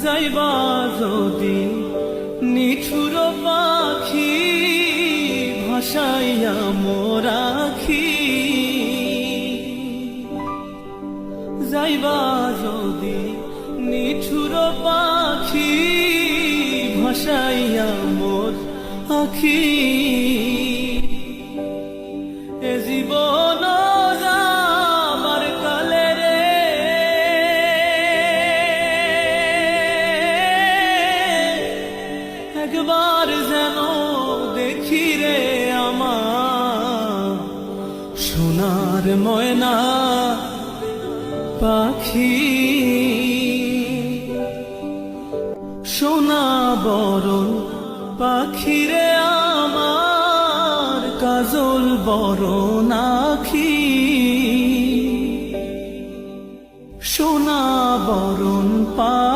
যাইবা যদি নিঠুর পাখি ভাসাইয়া মোরাখি, যাইবা যদি নিঠুর পাখি ভাসাইয়া মোর আখি, এ জীবন যাবার কালে রে একবার যেন দেখি রে আমার সোনার ময়না পাখি, সোনা বরণ পাখি রে আমার কাজল বরণ